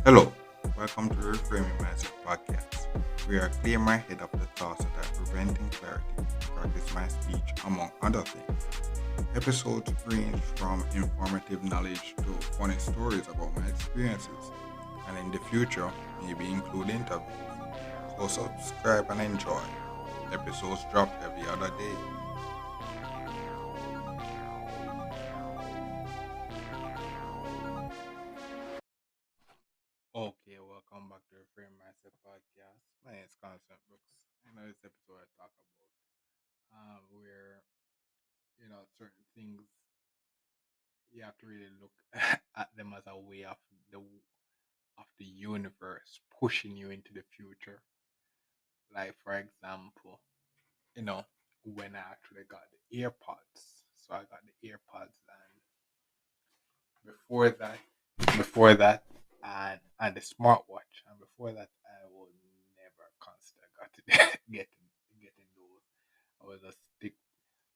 Hello, welcome to the Reframing Mindset podcast. We are clear my head of the thoughts that are preventing clarity, practice my speech, among other things. Episodes range from informative knowledge to funny stories about my experiences, and in the future, maybe include interviews. So subscribe and enjoy. Episodes drop every other day. Okay, welcome back to the Reframing Mindset podcast. My name is Constant Brooks. I know this episode I talk about where certain things you have to really look at them as a way of the universe pushing you into the future. Like for example, you know, when I actually got the AirPods. So I got the AirPods and before that before that and the smartwatch and before that I would never consider getting those. I was a stick.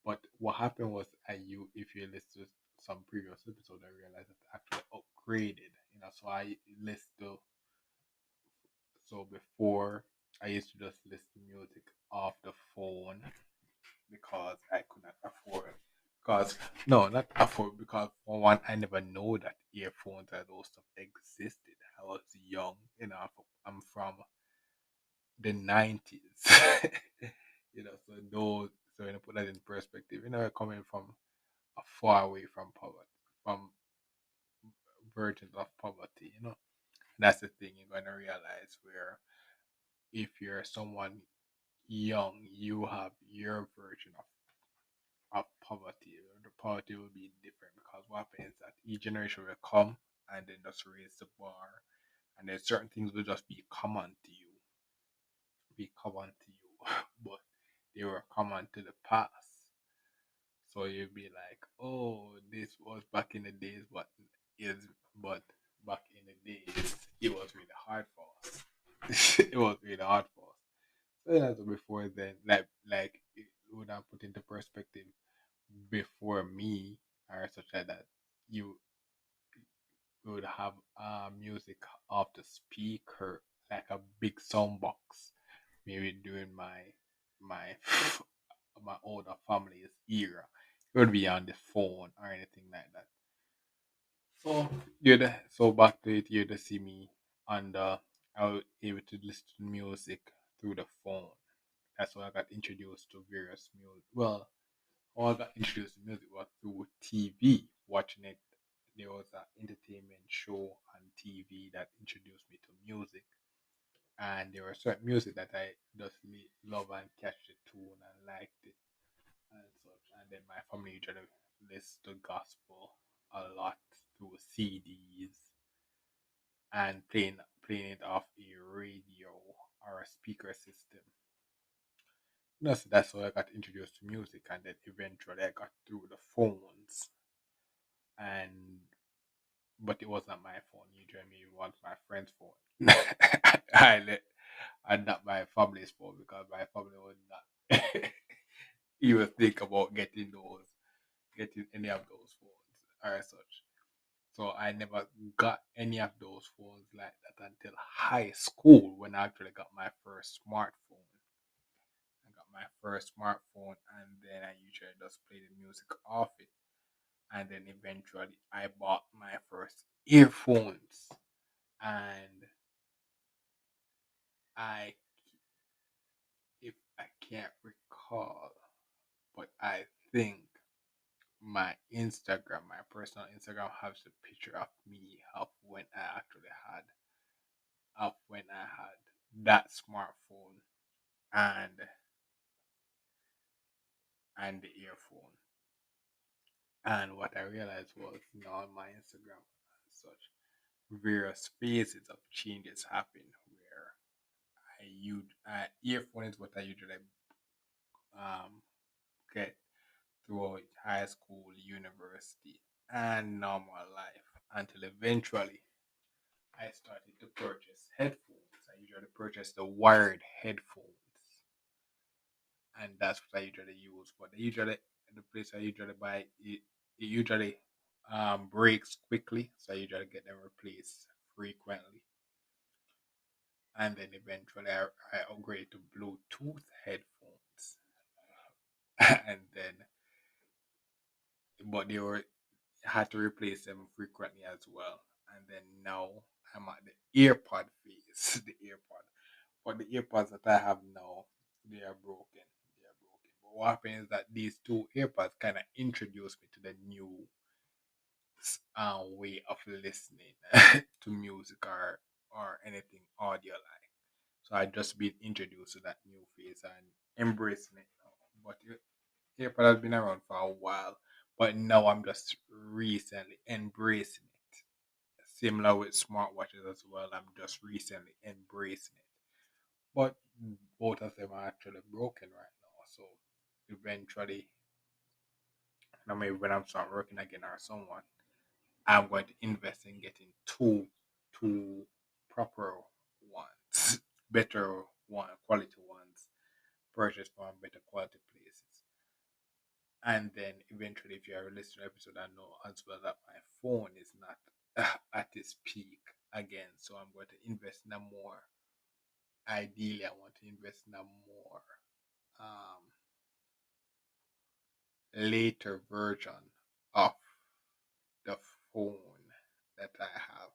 But what happened was, if you listen to some previous episode, I realized that I actually upgraded. So I listened to so before I used to just listen to music off the phone because I could not afford. Because no, not afford. Because for one, I never know that earphones and those stuff existed. I was young. I'm from the 90s. So those. So when I put that in perspective, coming from far away from poverty, from versions of poverty. That's the thing you're going to realize where if you're someone young, you have your version of poverty. The poverty will be different because what happens is that each generation will come and then just raise the bar, and then certain things will just be common to you, but they were common to the past. So you'd be like, oh, this was back in the days, but back in the days, it was really hard for us. It was really hard for us. So before then, like it would have put into perspective before me or such like that, you would have music off the speaker like a big sound box, maybe during my my older family's era. It would be on the phone or anything like that. So back to it, you'd see me on the I was able to listen to music through the phone. That's how I got introduced to various music. Well, how I got introduced to music was through TV, watching it. There was an entertainment show on TV that introduced me to music, and there were certain music that I just love and catch the tune and liked it and such. And then my family usually listen to gospel a lot through CDs and playing it off a radio or a speaker system. So that's how I got introduced to music, and then eventually I got through the phones. And but it was not my phone. Usually, it was my friend's phone. I let, and not my family's phone because my family would not even think about getting any of those phones or such. So I never got any of those phones like that until high school when I actually got my first smartphone. I got my first smartphone and then I usually just play the music off it. And then eventually I bought my first earphones. And I, if I can't recall, but I think my personal Instagram has a picture of me of when I had that smartphone and the earphone. And what I realized was, on my Instagram and such, various phases of changes happen where I use earphone is what I usually um, get throughout high school, university, and normal life until eventually I started to purchase headphones. I usually purchase the wired headphones, and that's what I usually use. But the place I usually buy it usually breaks quickly, so I usually get them replaced frequently. And then eventually I upgrade to Bluetooth headphones, and then but they were had to replace them frequently as well. And then now I'm at the earpod phase, the earpod. But the earpods that I have now, they are broken. They are broken. But what happens is that these two earpods kind of introduced me to the new way of listening to music or anything audio like. So I just been introduced to that new phase and embracing it now. But earpod has been around for a while, but now I'm just recently embracing it. Similar with smartwatches as well. I'm just recently embracing it. But both of them are actually broken right now. So eventually, maybe when I'm start working again or someone, I'm going to invest in getting two proper ones, better one quality ones, purchased from better quality places. And then eventually, if you are listening to the episode, I know as well that my phone is not at its peak again. So I'm going to invest in a more. Ideally, I want to invest in a more um, later version of the phone that I have,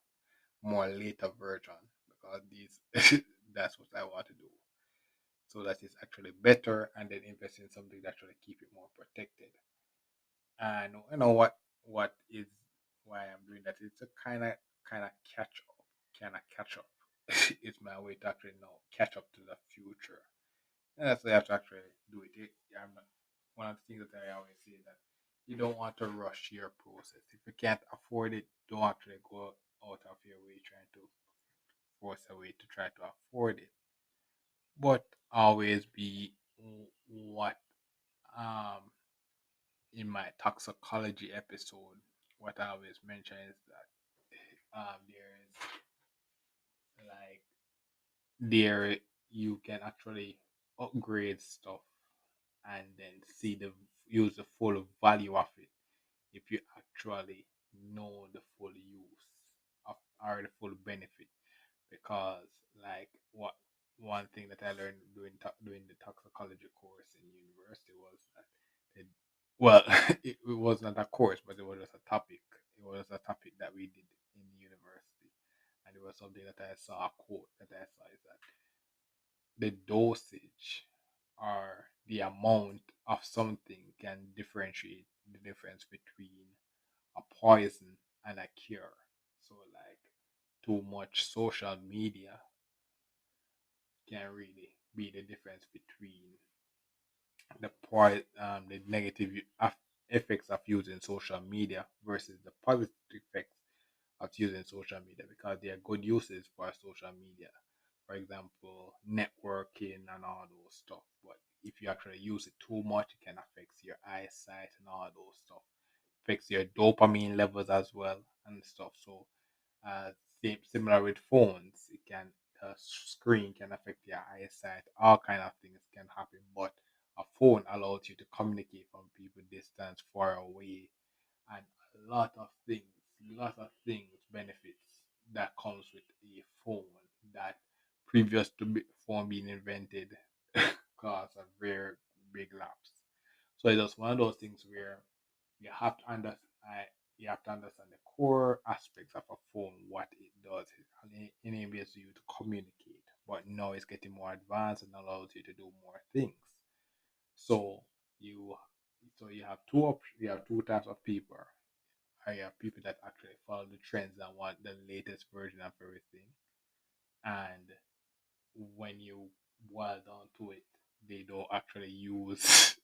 more later version, because these that's what I want to do. So that is actually better, and then invest in something that actually keep it more protected. And you know what is why I'm doing that? It's a kind of catch up, kind of catch up. It's my way to actually now catch up to the future. And that's why I have to actually do it. I'm not, one of the things that I always say that you don't want to rush your process. If you can't afford it, don't actually go out of your way trying to force a way to try to afford it. But always be what um in my toxicology episode, what I always mention is that there is like there you can actually upgrade stuff and then see the use the full value of it if you actually know the full use of or the full benefit. Because like what one thing that I learned doing the toxicology course in university was that it, well it was not a course, but it was just a topic. It was a topic that we did in university, and it was something that I saw, a quote that I saw is that the dosage or the amount of something can differentiate the difference between a poison and a cure. So, like, too much social media can really be the difference between the negative effects of using social media versus the positive effects of using social media, because there are good uses for social media. For example, networking and all those stuff. But if you actually use it too much, it can affect your eyesight and all those stuff. Affects your dopamine levels as well and stuff. So, uh, similar with phones, it can the screen can affect your eyesight. All kind of things can happen, but a phone allows you to communicate from people distance far away, and a lot of things benefits that comes with a phone that previous to phone being invented caused a very big lapse. So it's just one of those things where you have to understand. You have to understand the core aspects of a phone, what it does. It enables you to communicate, but now it's getting more advanced and allows you to do more things. So you, you have you have two types of people. I have people that actually follow the trends and want the latest version of everything, and when you boil down to it, they don't actually use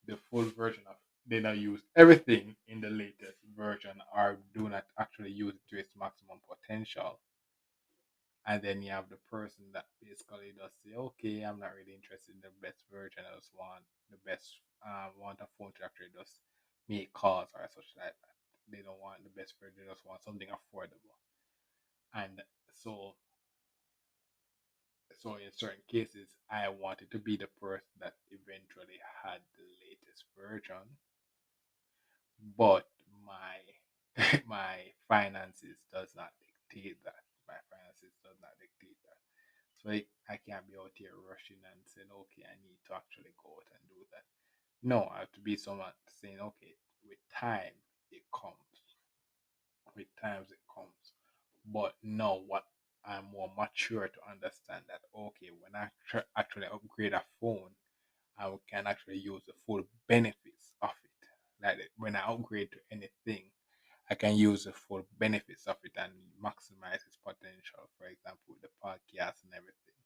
the full version of they don't use everything in the latest version or do not actually use it to its maximum potential. And then you have the person that basically does say, okay, I'm not really interested in the best version. I just want the best, want a phone to actually just make calls or such like that. They don't want the best version, they just want something affordable. And so So in certain cases, I wanted to be the person that eventually had the latest version, but my my finances does not dictate that. My finances does not dictate that. So I can't be out here rushing and saying, okay, I need to actually go out and do that. No, I have to be someone saying, okay, with time it comes. With times it comes. But now what I'm more mature to understand that okay, when I actually upgrade a phone, I can actually use the full benefits of it. Like when I upgrade to anything, I can use the full benefits of it and maximize its potential. For example, with the podcast and everything,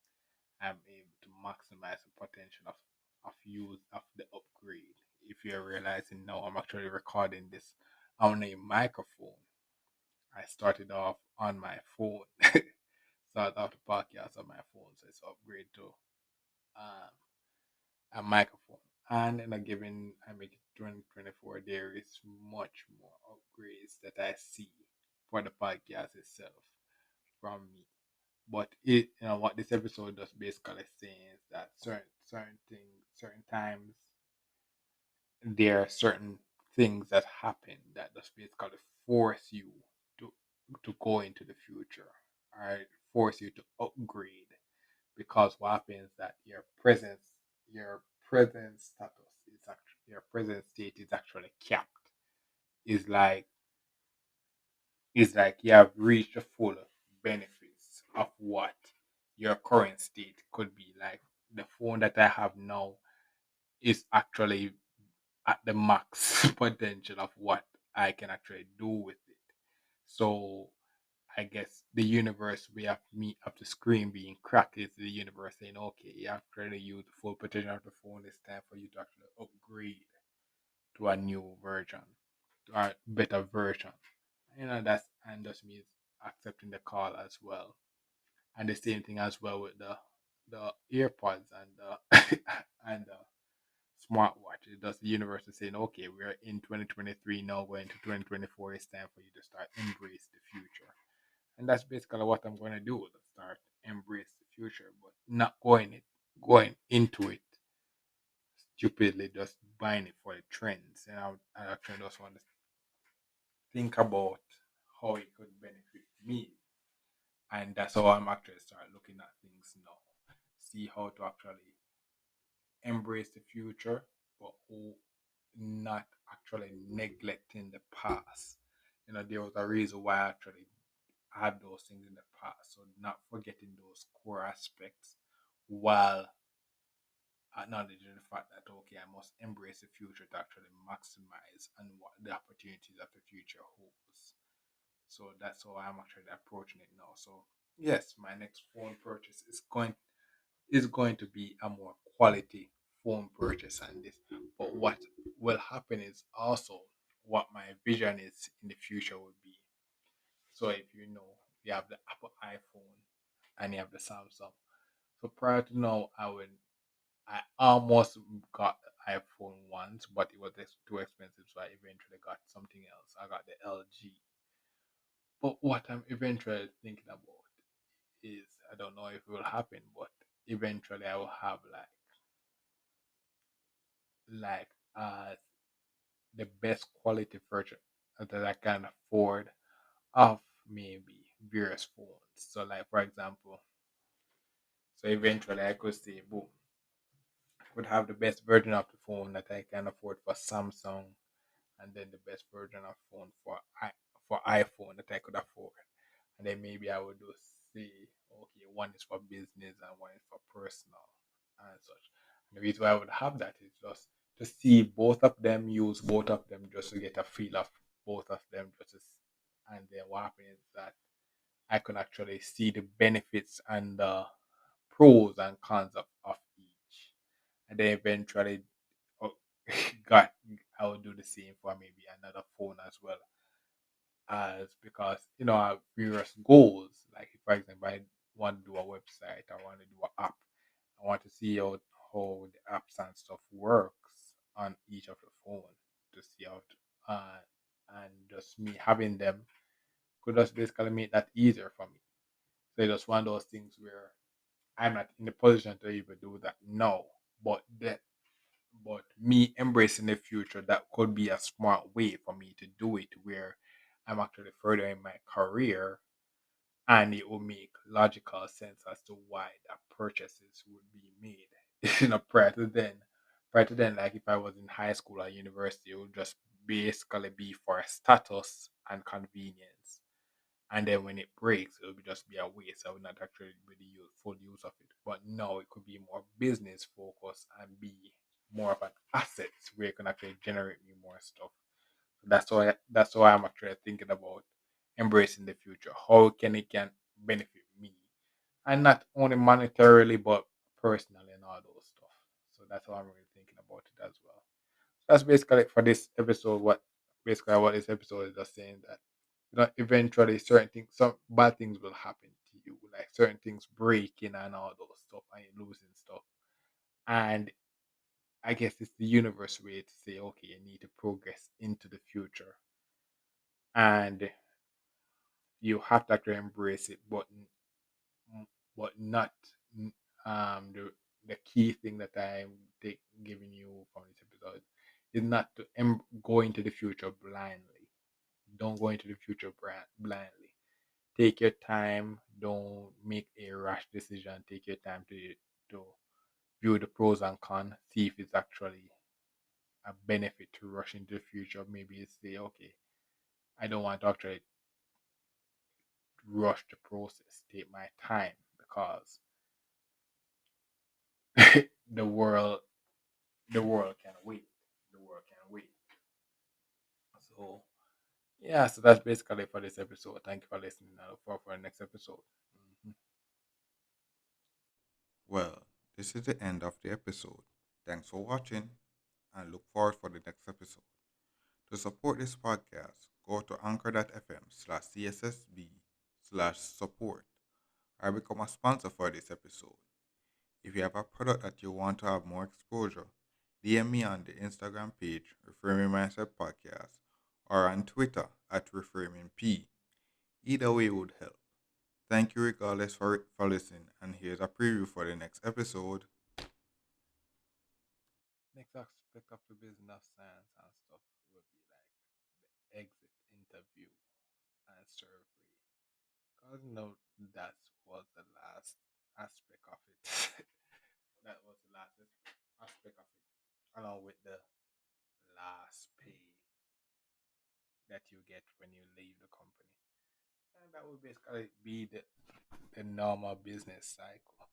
I'm able to maximize the potential of use of the upgrade. If you're realizing now, I'm actually recording this on a microphone. I started off on my phone. Started off the podcast on my phone, so it's upgrade to um, a microphone. And in a given, I make it 2024, there is much more upgrades that I see for the podcast itself from me. But what this episode does basically saying is that certain things, certain times, there are certain things that happen that just basically force you to go into the future, or force you to upgrade, because what happens that your present status is actually your present state is actually capped. Is like you have reached the full benefits of what your current state could be. Like the phone that I have now is actually at the max potential of what I can actually do with it. So I guess the universe we have me up the screen being cracked is the universe saying, okay, you have to use the full potential of the phone. It's time for you to actually upgrade to a new version or better version. That's means accepting the call as well. And the same thing as well with the earpods and the and the smartwatch. It does the universe is saying, okay, we're in 2023 now, going to 2024. It's time for you to start embrace the future. And that's basically what I'm going to do. To start embrace the future, but not going into it stupidly, just buying it for the trends. And I actually just want to think about how it could benefit me. And that's how I'm actually start looking at things now. See how to actually embrace the future, but who not actually neglecting the past. There was a reason why I actually had those things in the past. So not forgetting those core aspects while acknowledging the fact that okay, I must embrace the future to actually maximize and what the opportunities of the future holds. So that's how I'm actually approaching it now. So yes, my next phone purchase is going to be a more quality phone purchase than this. But what will happen is also what my vision is in the future would be. So if you have the Apple iPhone and you have the Samsung. So prior to now, I almost got the iPhone once, but it was too expensive, so I eventually got something else. I got the LG. But what I'm eventually thinking about is I don't know if it will happen, but eventually I will have like the best quality version that I can afford of maybe various phones. So like for example, so eventually I could say boom, I could have the best version of the phone that I can afford for Samsung, and then the best version of phone for iPhone that I could afford. And then maybe I would do say, okay, one is for business and one is for personal and such. And the reason why I would have that is just to see both of them, use both of them just to get a feel of both of them, and then what happens is that I can actually see the benefits and the pros and cons of each. And then eventually oh, got I would do the same for maybe another phone as well, as because I have various goals. Like if, for example, I want to do a website, I want to do an app, I want to see how the apps and stuff works on each of the phone to see and just me having them could just basically make that easier for me. So it's just one of those things where I'm not in the position to even do that now. But but me embracing the future, that could be a smart way for me to do it, where I'm actually further in my career, and it will make logical sense as to why that purchases would be made. Prior to then, like if I was in high school or university, it would just basically be for status and convenience. And then when it breaks, it would just be a waste. I would not actually be the full use of it. But now it could be more business focused and be more of an asset where it can actually generate me more stuff. That's why I'm actually thinking about embracing the future. How can benefit me, and not only monetarily but personally and all those stuff. So that's how I'm really thinking about it as well. That's basically it for this episode. What this episode is just saying, that eventually certain things, some bad things will happen to you, like certain things breaking and all those stuff, and you're losing stuff. And I guess it's the universe way to say, okay, you need to progress into the future, and you have to actually embrace it, but not the key thing that giving you from this episode is not to go into the future blindly. Don't go into the future blindly. Take your time. Don't make a rash decision. Take your time to view the pros and cons. See if it's actually a benefit to rush into the future. Maybe it's say, okay, I don't want to actually rush the process. Take my time, because the world the world can wait. The world can wait. So yeah, so that's basically for this episode. Thank you for listening. I look forward for the next episode. Mhm. Well, this is the end of the episode. Thanks for watching and look forward for the next episode. To support this podcast, go to anchor.fm/cssb/support or become a sponsor for this episode. If you have a product that you want to have more exposure, DM me on the Instagram page, Reframing Mindset Podcast, or on Twitter at ReframingP. Either way would help. Thank you regardless for listening, and here's a preview for the next episode. Next aspect of the business of science and stuff will be like the exit interview and survey. Because that was the last aspect of it. That was the last aspect of it, along with the last pay that you get when you leave the company. And that would basically be the normal business cycle.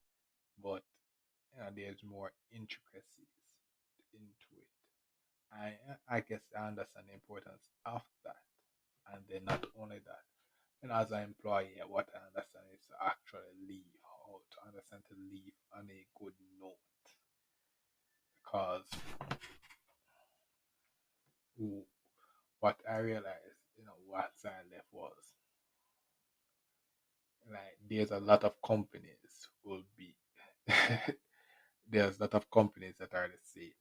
But there's more intricacies into it. I guess I understand the importance of that. And then not only that, as an employee, what I understand is to actually leave, how to understand to leave on a good note. Because what I realized, once I left was like there's a lot of companies will be there's a lot of companies that are the same.